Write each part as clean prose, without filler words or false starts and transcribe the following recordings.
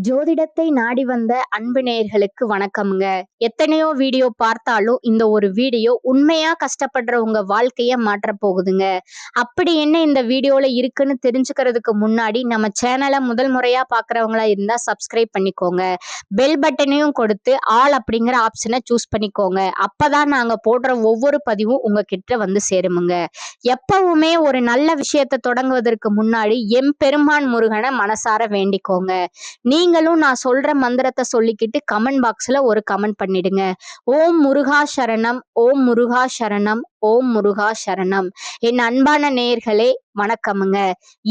ஜோதிடத்தை நாடி வந்த அன்பு நேயர்களுக்கு வணக்கம்ங்க. எத்தனையோ வீடியோ பார்த்தாலும் இந்த ஒரு வீடியோ உண்மையா கஷ்டப்படுற உங்க வாழ்க்கைய மாற்ற போகுதுங்க. அப்படி என்ன இந்த வீடியோல இருக்குன்னு தெரிஞ்சுக்கிறதுக்கு முன்னாடி நம்ம சேனலை முதல் முறையா பார்க்கறவங்களா இருந்தா சப்ஸ்கிரைப் பண்ணிக்கோங்க. பெல் பட்டனையும் கொடுத்து ஆல் அப்படிங்கிற ஆப்ஷனை சூஸ் பண்ணிக்கோங்க. அப்பதான் நாங்க போடுற ஒவ்வொரு பதிவும் உங்ககிட்ட வந்து சேருமுங்க. எப்பவுமே ஒரு நல்ல விஷயத்தை தொடங்குவதற்கு முன்னாடி எம்பெருமான் முருகனை மனசார வேண்டிக்கோங்க. நீங்களும் நான் சொல்ற மந்திரத்தை சொல்லிக்கிட்டு கமெண்ட் பாக்ஸ்ல ஒரு கமெண்ட் பண்ணிடுங்க. ஓம் முருகா சரணம், ஓம் முருகா சரணம், ஓம் முருகா சரணம். என் அன்பான நேயர்களே வணக்கமுங்க.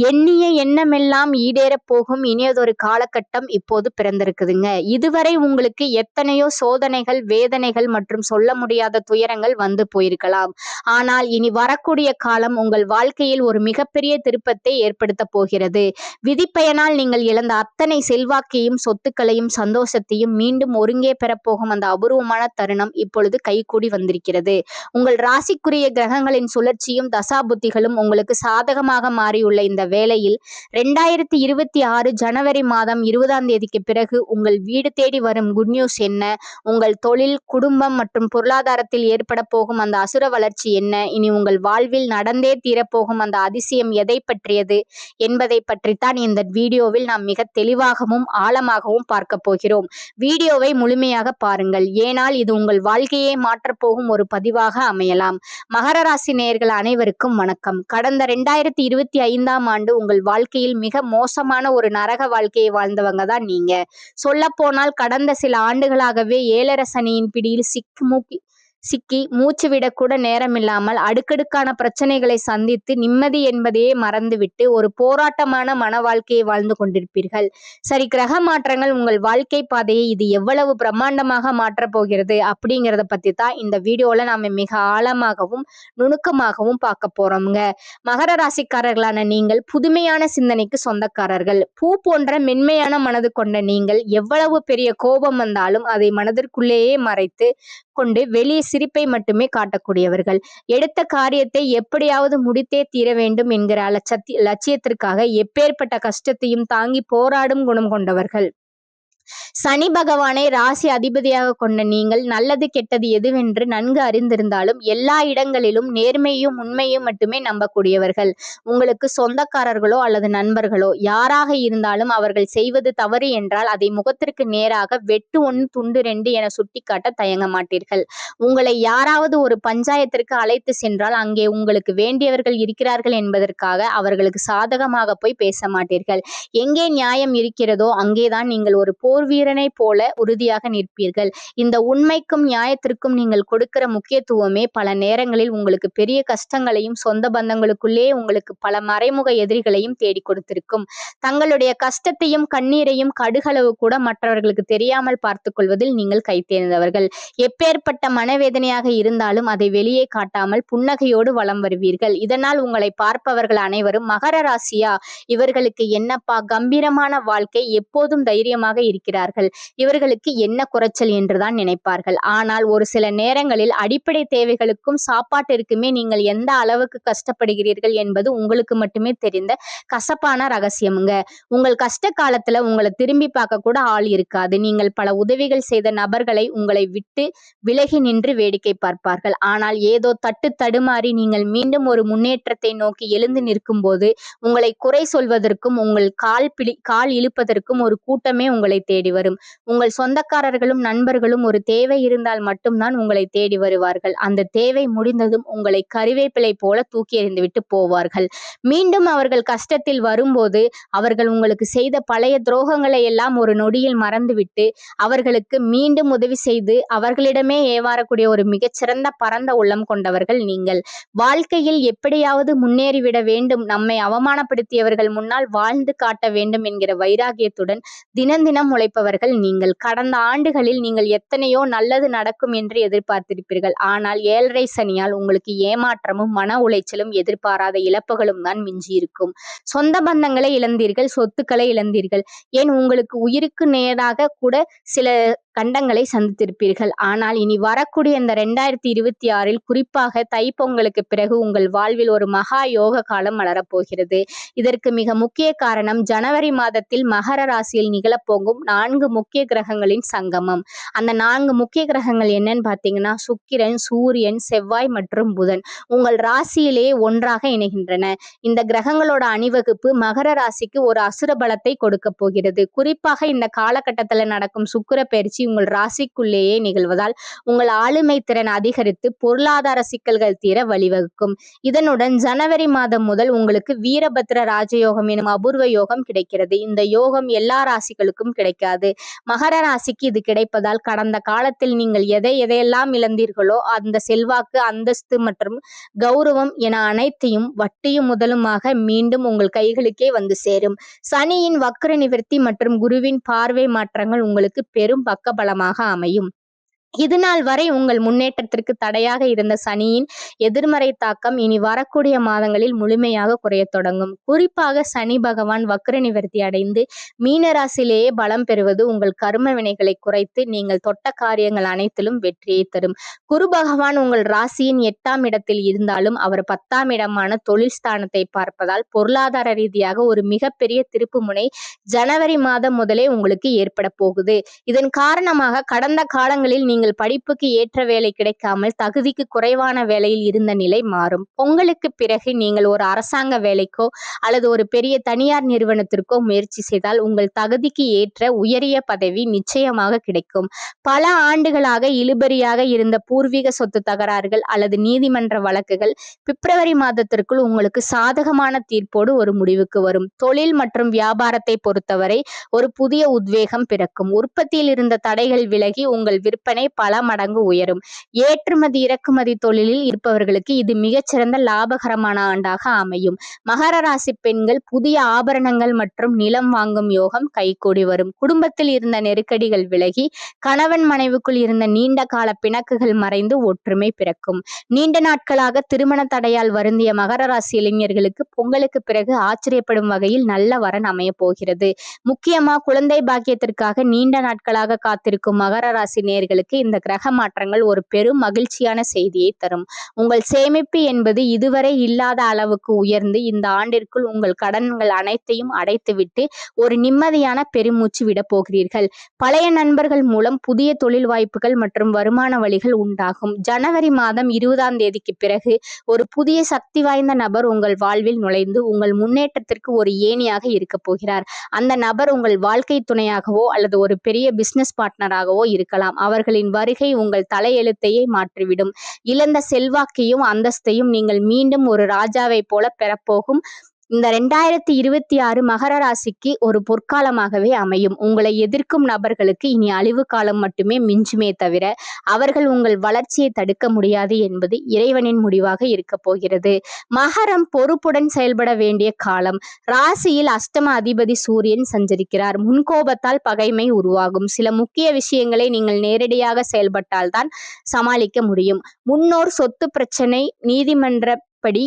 எண்ணிய எண்ணமெல்லாம் ஈடேற போகும் இனியதொரு காலகட்டம் இப்போது பிறந்திருக்குதுங்க. இதுவரை உங்களுக்கு எத்தனையோ சோதனைகள், வேதனைகள் மற்றும் சொல்ல முடியாத துயரங்கள் வந்து போயிருக்கலாம். ஆனால் இனி வரக்கூடிய காலம் உங்கள் வாழ்க்கையில் ஒரு மிகப்பெரிய திருப்பத்தை ஏற்படுத்த போகிறது. விதிப்பயனால் நீங்கள் இழந்த அத்தனை செல்வாக்கையும், சொத்துக்களையும், சந்தோஷத்தையும் மீண்டும் ஒருங்கே பெறப்போகும் அந்த அபூர்வமான தருணம் இப்பொழுது கைகூடி வந்திருக்கிறது. உங்கள் ராசிக்குரிய கிரகங்களின் சுழற்சியும் தசாபுத்திகளும் உங்களுக்கு சாதகமாக மாறியுள்ள இந்த வேளையில் 2026 ஜனவரி மாதம் 20ஆம் தேதிக்கு பிறகு உங்கள் வீடு தேடி வரும் குட் நியூஸ் என்ன, உங்கள் தொழில், குடும்பம் மற்றும் பொருளாதாரத்தில் ஏற்பட போகும் அந்த அசுர வளர்ச்சி என்ன, இனி உங்கள் வாழ்வில் நடந்தே தீரப்போகும் அந்த அதிசயம் எதை பற்றியது என்பதை பற்றித்தான் இந்த வீடியோவில் நாம் மிக தெளிவாகவும் ஆழமாகவும் பார்க்க போகிறோம். வீடியோவை முழுமையாக பாருங்கள். ஏனால் இது உங்கள் வாழ்க்கையை மாற்றப்போகும் ஒரு பதிவாக அமையலாம். மகர ராசி நேயர்கள் அனைவருக்கும் வணக்கம். கடந்த 2025ஆம் ஆண்டு உங்கள் வாழ்க்கையில் மிக மோசமான ஒரு நரக வாழ்க்கையை வாழ்ந்தவங்க தான் நீங்க. சொல்ல போனால் கடந்த சில ஆண்டுகளாகவே ஏழரை சனியின் பிடியில் சிக்கி மூச்சு விடக்கூட நேரமில்லாமல் அடுக்கடுக்கான பிரச்சனைகளை சந்தித்து நிம்மதி என்பதையே மறந்துவிட்டு ஒரு போராட்டமான மன வாழ்க்கையை வாழ்ந்து கொண்டிருப்பீர்கள். சரி, கிரக மாற்றங்கள் உங்கள் வாழ்க்கை பாதையை இது எவ்வளவு பிரம்மாண்டமாக மாற்றப் போகிறது அப்படிங்கிறத பத்தி தான் இந்த வீடியோல நாம மிக ஆழமாகவும் நுணுக்கமாகவும் பார்க்க போறோம்ங்க. மகர ராசிக்காரர்களான நீங்கள் புதுமையான சிந்தனைக்கு சொந்தக்காரர்கள். பூ போன்ற மென்மையான மனது கொண்ட நீங்கள் எவ்வளவு பெரிய கோபம் வந்தாலும் அதை மனதிற்குள்ளேயே மறைத்து கொண்டு வெளியே சிரிப்பை மட்டுமே காட்டக்கூடியவர்கள். எடுத்த காரியத்தை எப்படியாவது முடித்தே தீர வேண்டும் என்கிற லட்சியத்திற்காக எப்பேற்பட்ட கஷ்டத்தையும் தாங்கி போராடும் குணம் கொண்டவர்கள். சனி பகவானை ராசி அதிபதியாக கொண்ட நீங்கள் நல்லது கெட்டது எதுவென்று நன்கு அறிந்திருந்தாலும் எல்லா இடங்களிலும் நேர்மையும் உண்மையும் மட்டுமே நம்பக்கூடியவர்கள். உங்களுக்கு சொந்தக்காரர்களோ அல்லது நண்பர்களோ யாராக இருந்தாலும் அவர்கள் செய்வது தவறு என்றால் அதை முகத்திற்கு நேராக வெட்டு 1 துண்டு 2 என சுட்டிக்காட்ட தயங்க மாட்டீர்கள். உங்களை யாராவது ஒரு பஞ்சாயத்திற்கு அழைத்து சென்றால் அங்கே உங்களுக்கு வேண்டியவர்கள் இருக்கிறார்கள் என்பதற்காக அவர்களுக்கு சாதகமாக போய் பேச மாட்டீர்கள். எங்கே நியாயம் இருக்கிறதோ அங்கேதான் நீங்கள் ஒரு போர் வீரனை போல உறுதியாக நிற்பீர்கள். இந்த உண்மைக்கும் நியாயத்திற்கும் நீங்கள் கொடுக்கிற முக்கியத்துவமே பல நேரங்களில் உங்களுக்கு பெரிய கஷ்டங்களையும் சொந்த பந்தங்களுக்குள்ளே உங்களுக்கு பல மறைமுக எதிரிகளையும் தேடி கொடுத்திருக்கும். தங்களுடைய கஷ்டத்தையும் கண்ணீரையும் கடுகளவு கூட மற்றவர்களுக்கு தெரியாமல் பார்த்து கொள்வதில் நீங்கள் கைத்தேர்ந்தவர்கள். எப்பேற்பட்ட மனவேதனையாக இருந்தாலும் அதை வெளியே காட்டாமல் புன்னகையோடு வலம் வருவீர்கள். இதனால் உங்களை பார்ப்பவர்கள் அனைவரும் மகர ராசியா, இவர்களுக்கு என்னப்பா கம்பீரமான வாழ்க்கை, எப்போதும் தைரியமாக இருக்கிறார்கள், இவர்களுக்கு என்ன குறைச்சல் என்றுதான் நினைப்பார்கள். ஆனால் ஒரு சில நேரங்களில் அடிப்படை தேவைகளுக்கும் சாப்பாட்டிற்குமே நீங்கள் எந்த அளவுக்கு கஷ்டப்படுகிறீர்கள் என்பது உங்களுக்கு மட்டுமே தெரிந்த கசப்பான ரகசியமுங்க. உங்கள் கஷ்ட காலத்துல உங்களை திரும்பி பார்க்க கூட ஆள் இருக்காது. நீங்கள் பல உதவிகள் செய்த நபர்களை உங்களை விட்டு விலகி நின்று வேடிக்கை பார்ப்பார்கள். ஆனால் ஏதோ தட்டு தடுமாறி நீங்கள் மீண்டும் ஒரு முன்னேற்றத்தை நோக்கி எழுந்து நிற்கும் போது உங்களை குறை சொல்வதற்கும் உங்கள் கால் இழுப்பதற்கும் ஒரு கூட்டமே உங்களை தேடி வரும். உங்கள் சொந்தக்காரர்களும் நண்பர்களும் ஒரு தேவை இருந்தால் மட்டும்தான் உங்களை தேடி வருவார்கள். அந்த தேவை முடிந்ததும் உங்களை கறிவேப்பிலை போல தூக்கி எறிந்துவிட்டு போவார்கள். மீண்டும் அவர்கள் கஷ்டத்தில் வரும்போது அவர்கள் உங்களுக்கு செய்த பழைய துரோகங்களை எல்லாம் ஒரு நொடியில் மறந்துவிட்டு அவர்களுக்கு மீண்டும் உதவி செய்து அவர்களிடமே ஏவாறக்கூடிய ஒரு மிகச்சிறந்த பரந்த உள்ளம் கொண்டவர்கள் நீங்கள். வாழ்க்கையில் எப்படியாவது முன்னேறிவிட வேண்டும், நம்மை அவமானப்படுத்தியவர்கள் முன்னால் வாழ்ந்து காட்ட வேண்டும் என்கிற வைராகியத்துடன் தினம் தினம் உழைப்பவர்கள் இருப்பவர்கள் நீங்கள். கடந்த ஆண்டுகளில் நீங்கள் எத்தனையோ நல்லது நடக்கும் என்று எதிர்பார்த்திருப்பீர்கள். ஆனால் 7.5 சனியால் உங்களுக்கு ஏமாற்றமும் மன உளைச்சலும் எதிர்பாராத இழப்புகளும் தான் மிஞ்சியிருக்கும். சொந்த பந்தங்களை இழந்தீர்கள், சொத்துக்களை இழந்தீர்கள். ஏன் உங்களுக்கு உயிருக்கு நேராக கூட சில கண்டங்களை சந்தித்திருப்பீர்கள். ஆனால் இனி வரக்கூடிய இந்த 2026 குறிப்பாக தைப்பொங்கலுக்கு பிறகு உங்கள் வாழ்வில் ஒரு மகா யோக காலம் மலரப்போகிறது. இதற்கு மிக முக்கிய காரணம் ஜனவரி மாதத்தில் மகர ராசியில் நிகழப்போகும் 4 முக்கிய கிரகங்களின் சங்கமம். அந்த 4 முக்கிய கிரகங்கள் என்னன்னு பார்த்தீங்கன்னா சுக்கிரன், சூரியன், செவ்வாய் மற்றும் புதன் உங்கள் ராசியிலேயே ஒன்றாக இணைகின்றன. இந்த கிரகங்களோட அணிவகுப்பு மகர ராசிக்கு ஒரு அசுர பலத்தை கொடுக்க போகிறது. குறிப்பாக இந்த காலகட்டத்தில் நடக்கும் சுக்கிர பயிற்சி உங்கள் ராசிக்குள்ளேயே நிகழ்வதால் உங்கள் ஆளுமை திறன் அதிகரித்து பொருளாதார சிக்கல்கள் தீர வழிவகுக்கும். இதனுடன் ஜனவரி மாதம் முதல் உங்களுக்கு வீரபத்ர ராஜயோகம் எனும் அபூர்வ யோகம் கிடைக்கிறது. இந்த யோகம் எல்லா ராசிகளுக்கும் கிடைக்காது. மகர ராசிக்கு இது கிடைப்பதால் கடந்த காலத்தில் நீங்கள் எதையெல்லாம் இழந்தீர்களோ அந்த செல்வாக்கு, அந்தஸ்து மற்றும் கௌரவம் என அனைத்தையும் வட்டியும் முதலுமாக மீண்டும் உங்கள் கைகளுக்கே வந்து சேரும். சனியின் வக்ர நிவர்த்தி மற்றும் குருவின் பார்வை மாற்றங்கள் உங்களுக்கு பெரும் பலமாக அமையும். இதுநாள் வரை உங்கள் முன்னேற்றத்திற்கு தடையாக இருந்த சனியின் எதிர்மறை தாக்கம் இனி வரக்கூடிய மாதங்களில் முழுமையாக குறையத் தொடங்கும். குறிப்பாக சனி பகவான் வக்ர நிவர்த்தி அடைந்து மீனராசியிலேயே பலம் பெறுவது உங்கள் கர்ம வினைகளை குறைத்து நீங்கள் தொட்ட காரியங்கள் அனைத்திலும் வெற்றியை தரும். குரு பகவான் உங்கள் ராசியின் 8ஆம் இடத்தில் இருந்தாலும் அவர் 10ஆம் இடமான தொழில் ஸ்தானத்தை பார்ப்பதால் பொருளாதார ரீதியாக ஒரு மிகப்பெரிய திருப்பு முனை ஜனவரி மாதம் முதலே உங்களுக்கு ஏற்பட போகுது. இதன் காரணமாக கடந்த காலங்களில் நீங்கள் படிப்புக்கு ஏற்ற வேலை கிடைக்காமல் தகுதிக்கு குறைவான வேலையில் இருந்த நிலை மாறும். பொங்கலுக்கு பிறகு நீங்கள் ஒரு அரசாங்க வேலைக்கோ அல்லது ஒரு பெரிய தனியார் நிறுவனத்திற்கோ முயற்சி செய்தால் உங்கள் தகுதிக்கு ஏற்ற உயரிய பதவி நிச்சயமாக கிடைக்கும். பல ஆண்டுகளாக இழுபறியாக இருந்த பூர்வீக சொத்து தகராறுகள் அல்லது நீதிமன்ற வழக்குகள் பிப்ரவரி மாதத்திற்குள் உங்களுக்கு சாதகமான தீர்ப்போடு ஒரு முடிவுக்கு வரும். தொழில் மற்றும் வியாபாரத்தை பொறுத்தவரை ஒரு புதிய உத்வேகம் பிறக்கும். உற்பத்தியில் இருந்த தடைகள் விலகி உங்கள் விற்பனை பல மடங்கு உயரும். ஏற்றுமதி இறக்குமதி தொழிலில் இருப்பவர்களுக்கு இது மிகச்சிறந்த லாபகரமான ஆண்டாக அமையும். மகர ராசி பெண்கள் புதிய ஆபரணங்கள் மற்றும் நிலம் வாங்கும் யோகம் கைகூடி வரும். குடும்பத்தில் இருந்த நெருக்கடிகள் விலகி கணவன் மனைவிக்குள் இருந்த நீண்ட கால பிணக்குகள் மறைந்து ஒற்றுமை பிறக்கும். நீண்ட நாட்களாக திருமண தடையால் வருந்திய மகர ராசி இளைஞர்களுக்கு பொங்கலுக்கு பிறகு ஆச்சரியப்படும் வகையில் நல்ல வரன் அமைய போகிறது. முக்கியமா குழந்தை பாக்கியத்திற்காக நீண்ட நாட்களாக காத்திருக்கும் மகர ராசி நேயர்களுக்கு இந்த கிரக மாற்றங்கள் ஒரு பெரும் மகிழ்ச்சியான செய்தியை தரும். உங்கள் சேமிப்பு என்பது இதுவரை இல்லாத அளவுக்கு உயர்ந்து இந்த ஆண்டிற்குள் உங்கள் கடன்கள் அனைத்தையும் அடைத்துவிட்டு ஒரு நிம்மதியான பெருமூச்சு விட போகிறீர்கள். பழைய நண்பர்கள் மூலம் புதிய தொழில் வாய்ப்புகள் மற்றும் வருமான வழிகள் உண்டாகும். ஜனவரி மாதம் 20ஆம் தேதிக்கு பிறகு ஒரு புதிய சக்தி வாய்ந்த நபர் உங்கள் வாழ்வில் நுழைந்து உங்கள் முன்னேற்றத்திற்கு ஒரு ஏணியாக இருக்க போகிறார். அந்த நபர் உங்கள் வாழ்க்கை துணையாகவோ அல்லது ஒரு பெரிய பிசினஸ் பார்ட்னராகவோ இருக்கலாம். அவர்களின் வருகை உங்கள் தலையெழுத்தையே மாற்றிவிடும். இழந்த செல்வாக்கையும் அந்தஸ்தையும் நீங்கள் மீண்டும் ஒரு ராஜாவை போல பெறப்போகும் இந்த 2026 மகர ராசிக்கு ஒரு பொற்காலமாகவே அமையும். உங்களை எதிர்க்கும் நபர்களுக்கு இனி அழிவு காலம் மட்டுமே மிஞ்சுமே தவிர அவர்கள் உங்கள் வளர்ச்சியை தடுக்க முடியாது என்பது இறைவனின் முடிவாக இருக்க போகிறது. மகரம் பொறுப்புடன் செயல்பட வேண்டிய காலம். ராசியில் அஷ்டம அதிபதி சூரியன் சஞ்சரிக்கிறார். முன்கோபத்தால் பகைமை உருவாகும். சில முக்கிய விஷயங்களை நீங்கள் நேரடியாக செயல்பட்டால்தான் சமாளிக்க முடியும். முன்னோர் சொத்து பிரச்சனை நீதிமன்றப்படி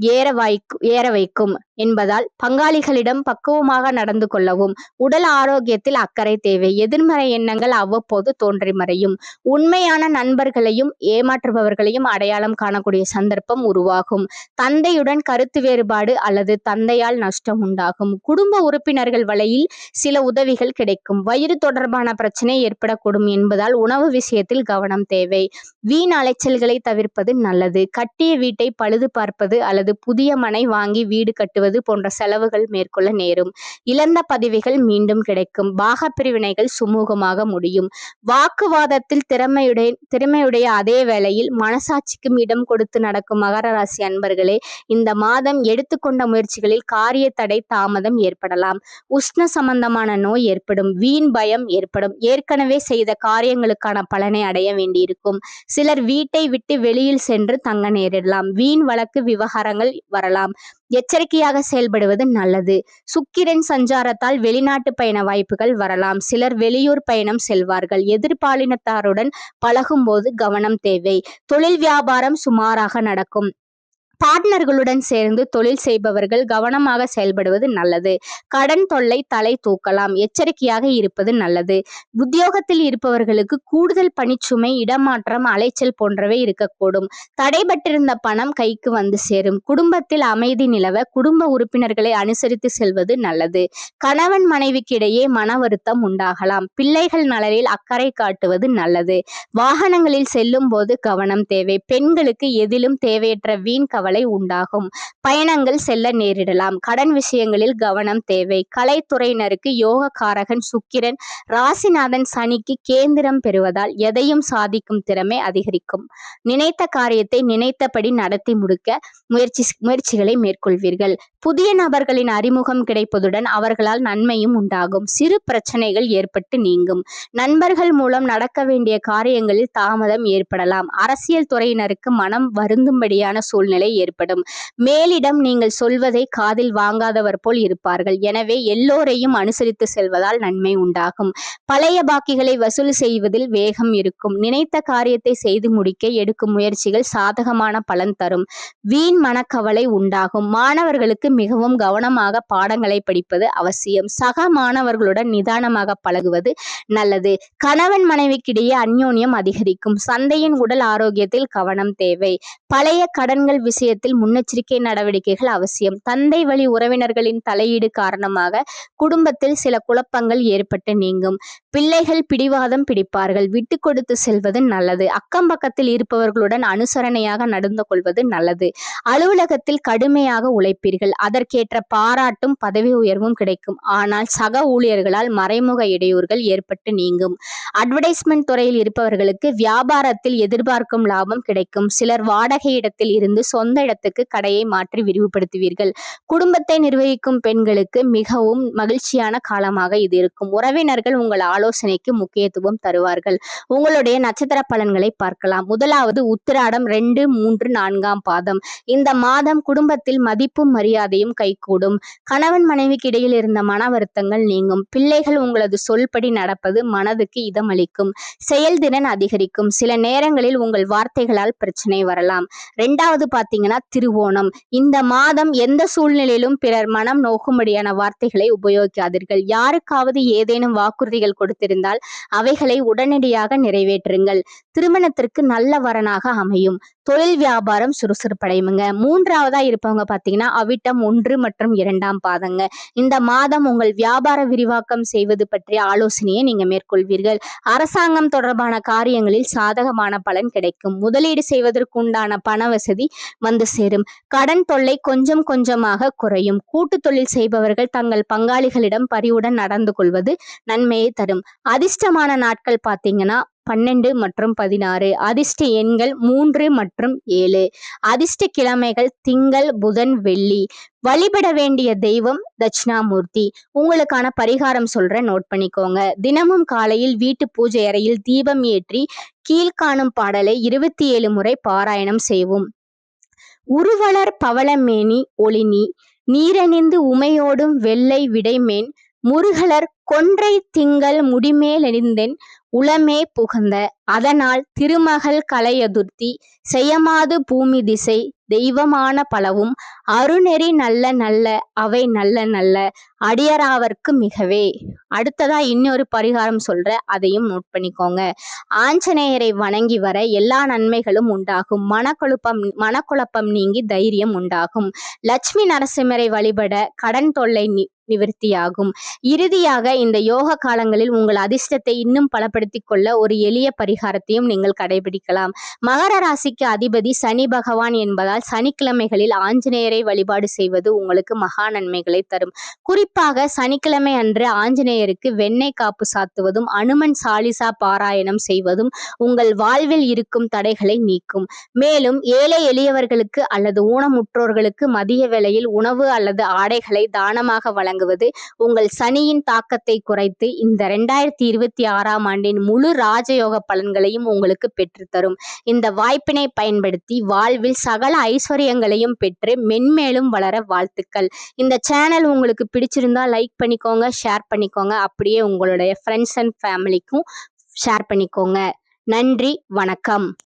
ஏற வைக்கும் என்பதால் பங்காளிகளிடம் பக்குவமாக நடந்து கொள்ளவும். உடல் ஆரோக்கியத்தில் அக்கறை தேவை. எதிர்மறை எண்ணங்கள் அவ்வப்போது தோன்றி மறையும். உண்மையான நண்பர்களையும் ஏமாற்றுபவர்களையும் அடையாளம் காணக்கூடிய சந்தர்ப்பம் உருவாகும். தந்தையுடன் கருத்து வேறுபாடு அல்லது தந்தையால் நஷ்டம் உண்டாகும். குடும்ப உறுப்பினர்கள் வழியில் சில உதவிகள் கிடைக்கும். வயிறு தொடர்பான பிரச்சனை ஏற்படக்கூடும் என்பதால் உணவு விஷயத்தில் கவனம் தேவை. வீண் அலைச்சல்களை தவிர்ப்பது நல்லது. கட்டிய வீட்டை பழுது பார்ப்பது அல்லது புதிய மனை வாங்கி வீடு கட்டுவது போன்ற செலவுகள் மேற்கொள்ள நேரும். இழந்த பதவிகள் மீண்டும் கிடைக்கும். பாக பிரிவினைகள் சுமூகமாக முடியும். வாக்குவாதத்தில் திறமையுடைய அதே வேளையில் மனசாட்சிக்கும் இடம் கொடுத்து நடக்கும் மகர ராசி அன்பர்களே, இந்த மாதம் எடுத்துக்கொண்ட முயற்சிகளில் காரிய தடை தாமதம் ஏற்படலாம். உஷ்ண சம்பந்தமான நோய் ஏற்படும். வீண் பயம் ஏற்படும். ஏற்கனவே செய்த காரியங்களுக்கான பலனை அடைய வேண்டியிருக்கும். சிலர் வீட்டை விட்டு வெளியில் சென்று தங்க நேரிடலாம். வீண் வழக்கு விவகாரங்கள் விவகாரங்கள் வரலாம். எச்சரிக்கையாக செயல்படுவது நல்லது. சுக்கிரன் சஞ்சாரத்தால் வெளிநாட்டு பயண வாய்ப்புகள் வரலாம். சிலர் வெளியூர் பயணம் செல்வார்கள். எதிர்பாலினத்தாருடன் பழகும்போது கவனம் தேவை. தொழில் வியாபாரம் சுமாராக நடக்கும். பார்ட்னர்களுடன் சேர்ந்து தொழில் செய்பவர்கள் கவனமாக செயல்படுவது நல்லது. கடன் தொல்லை தலை தூக்கலாம். எச்சரிக்கையாக இருப்பது நல்லது. உத்தியோகத்தில் இருப்பவர்களுக்கு கூடுதல் பணிச்சுமை, இடமாற்றம், அலைச்சல் போன்றவை இருக்கக்கூடும். தடைபட்டிருந்த பணம் கைக்கு வந்து சேரும். குடும்பத்தில் அமைதி நிலவ குடும்ப உறுப்பினர்களை அனுசரித்து செல்வது நல்லது. கணவன் மனைவிக்கு இடையே மன வருத்தம் உண்டாகலாம். பிள்ளைகள் நலனில் அக்கறை காட்டுவது நல்லது. வாகனங்களில் செல்லும் போது கவனம் தேவை. பெண்களுக்கு எதிலும் தேவையற்ற வீண் கவலை உண்டாகும். பயணங்கள் செல்ல நேரிடலாம். கடன் விஷயங்களில் கவனம் தேவை. கலைத்துறையினருக்கு யோக காரகன் சுக்கிரன், ராசிநாதன் சனிக்கு கேந்திரம் பெறுவதால் எதையும் சாதிக்கும் திறமை அதிகரிக்கும். நினைத்த காரியத்தை நினைத்தபடி நடத்தி முடிக்க முயற்சிகளை மேற்கொள்வீர்கள். புதிய நபர்களின் அறிமுகம் கிடைப்பதுடன் அவர்களால் நன்மையும் உண்டாகும். சிறு பிரச்சனைகள் ஏற்பட்டு நீங்கும். நண்பர்கள் மூலம் நடக்க வேண்டிய காரியங்களில் தாமதம் ஏற்படலாம். அரசியல் துறையினருக்கு மனம் வருந்தும்படியான சூழ்நிலை ஏற்படும். மேலிடம் நீங்கள் சொல்வதை காதில் வாங்காதவர் போல் இருப்பார்கள். எனவே எல்லோரையும் அனுசரித்து செல்வதால் நன்மை உண்டாகும். பழைய பாக்கிகளை வசூல் செய்வதில் வேகம் இருக்கும். நினைத்த காரியத்தை செய்து முடிக்க எடுக்கும் முயற்சிகள் சாதகமான பலன் தரும். வீண் மனக்கவலை உண்டாகும். மாணவர்களுக்கு மிகவும் கவனமாக பாடங்களை படிப்பது அவசியம். சக மாணவர்களுடன் நிதானமாக பழகுவது நல்லது. கணவன் மனைவிக்கிடையே அந்யோன்யம் அதிகரிக்கும். சந்தையின் உடல் ஆரோக்கியத்தில் கவனம் தேவை. பழைய கடன்கள் விஷயத்தில் முன்னெச்சரிக்கை நடவடிக்கைகள் அவசியம். தந்தை வழி உறவினர்களின் தலையீடு காரணமாக குடும்பத்தில் சில குழப்பங்கள் ஏற்பட்டு நீங்கும். பிள்ளைகள் பிடிவாதம் பிடிப்பார்கள். விட்டு கொடுத்து செல்வது நல்லது. அக்கம் பக்கத்தில் இருப்பவர்களுடன் அனுசரணையாக நடந்து கொள்வது நல்லது. அலுவலகத்தில் கடுமையாக உழைப்பீர்கள். அதற்கேற்ற பாராட்டும் பதவி உயர்வும் கிடைக்கும். ஆனால் சக ஊழியர்களால் மறைமுக இடையூறுகள் ஏற்பட்டு நீங்கும். அட்வர்டைஸ்மெண்ட் துறையில் இருப்பவர்களுக்கு வியாபாரத்தில் எதிர்பார்க்கும் லாபம் கிடைக்கும். சிலர் வாடகை இடத்தில் இருந்து சொந்த இடத்துக்கு கடையை மாற்றி விரிவுபடுத்துவீர்கள். குடும்பத்தை நிர்வகிக்கும் பெண்களுக்கு மிகவும் மகிழ்ச்சியான காலமாக இது இருக்கும். உறவினர்கள் உங்கள் ஆலோசனைக்கு முக்கியத்துவம் தருவார்கள். உங்களுடைய நட்சத்திர பலன்களை பார்க்கலாம். முதலாவது உத்திராடம் 2, 3, 4ஆம் பாதம். இந்த மாதம் குடும்பத்தில் மதிப்பும் மரியாதையும் கைகூடும். கணவன் மனைவிக்கு இடையில் இருந்த மன வருத்தங்கள் நீங்கும். பிள்ளைகள் உங்களது சொல்படி நடப்பது மனதுக்கு இதமளிக்கும். செயல்திறன் அதிகரிக்கும். சில நேரங்களில் உங்கள் வார்த்தைகளால் பிரச்சனை வரலாம். 2வது பாத்தீங்கன்னா திருவோணம். இந்த மாதம் எந்த சூழ்நிலையிலும் பிறர் மனம் நோக்கும்படியான வார்த்தைகளை உபயோகிக்காதீர்கள். யாருக்காவது ஏதேனும் வாக்குறுதிகள் கொடுத்திருந்தால் அவைகளை உடனடியாக நிறைவேற்றுங்கள். திருமணத்திற்கு நல்ல வரனாக அமையும். தொழில் வியாபாரம் சுறுசுறுப்படையுங்க. 3வதா இருப்பவங்க பாத்தீங்கன்னா அவிட்டம் 1 மற்றும் 2ஆம் பாதங்க. இந்த மாதம் உங்கள் வியாபார விரிவாக்கம் செய்வது பற்றிய ஆலோசனையை நீங்க மேற்கொள்வீர்கள். அரசாங்கம் தொடர்பான காரியங்களில் சாதகமான பலன் கிடைக்கும். முதலீடு செய்வதற்கு உண்டான பண வசதி வந்து சேரும். கடன் தொல்லை கொஞ்சம் கொஞ்சமாக குறையும். கூட்டு தொழில் செய்பவர்கள் தங்கள் பங்காளிகளிடம் பரிவுடன் நடந்து கொள்வது நன்மையை தரும். அதிர்ஷ்டமான நாட்கள் பாத்தீங்கன்னா 12 மற்றும் 16. அதிர்ஷ்ட எண்கள் 3 மற்றும் 7. அதிர்ஷ்ட கிழமைகள் திங்கள், புதன், வெள்ளி. வழிபட வேண்டிய தெய்வம் தட்சிணாமூர்த்தி. உங்களுக்கான பரிகாரம் சொல்றேன், நோட் பண்ணிக்கோங்க. தினமும் காலையில் வீட்டு பூஜை அறையில் தீபம் ஏற்றி கீழ்காணும் பாடலை 27 முறை பாராயணம் செய்வோம். உருவளர் பவளமேனி ஒளினி நீரணிந்து உமையோடும் வெள்ளை விடைமேன் முருகலர் கொன்றை திங்கள் முடிமேலணிந்தென் உளமே புகுந்த அதனால் திருமகள் கலையதுர்த்தி செய்யமாது பூமி திசை தெய்வமான பலவும் அருநெறி நல்ல நல்ல அவை நல்ல நல்ல அடியராவர்க்கு மிகவே. அடுத்ததா இன்னொரு பரிகாரம் சொல்ற, அதையும் நோட் பண்ணிக்கோங்க. ஆஞ்சநேயரை வணங்கி வர எல்லா நன்மைகளும் உண்டாகும். மனக்குழப்பம் நீங்கி தைரியம் உண்டாகும். லட்சுமி நரசிம்மரை வழிபட கடன் தொல்லை நிவர்த்தியாகும். இறுதியாக இந்த யோக காலங்களில் உங்கள் அதிர்ஷ்டத்தை இன்னும் பலப்படுத்திக் கொள்ள ஒரு எளிய பரிகாரத்தையும் நீங்கள் கடைபிடிக்கலாம். மகர ராசிக்கு அதிபதி சனி பகவான் என்பதால் சனிக்கிழமைகளில் ஆஞ்சநேயரை வழிபாடு செய்வது உங்களுக்கு மகா நன்மைகளை தரும். குறிப்பாக சனிக்கிழமை அன்று ஆஞ்சநேயருக்கு வெண்ணெய் காப்பு சாத்துவதும் அனுமன் சாலிசா பாராயணம் செய்வதும் உங்கள் வாழ்வில் இருக்கும் தடைகளை நீக்கும். மேலும் ஏழை எளியவர்களுக்கு அல்லது ஊனமுற்றோர்களுக்கு மதிய வேளையில் உணவு அல்லது ஆடைகளை தானமாக வழங்க வழங்குவது உங்கள் சனியின் தாக்கத்தை குறைத்து இந்த 2026ஆம் ஆண்டின் முழு ராஜயோக பலன்களையும் உங்களுக்கு பெற்றுத்தரும். இந்த வாய்ப்பினை பயன்படுத்தி வாழ்வில் சகல ஐஸ்வர்யங்களையும் பெற்று மென்மேலும் வளர வாழ்த்துக்கள். இந்த சேனல் உங்களுக்கு பிடிச்சிருந்தா லைக் பண்ணிக்கோங்க, ஷேர் பண்ணிக்கோங்க. அப்படியே உங்களுடைய ஃப்ரெண்ட்ஸ் அண்ட் ஃபேமிலிக்கும் ஷேர் பண்ணிக்கோங்க. நன்றி, வணக்கம்.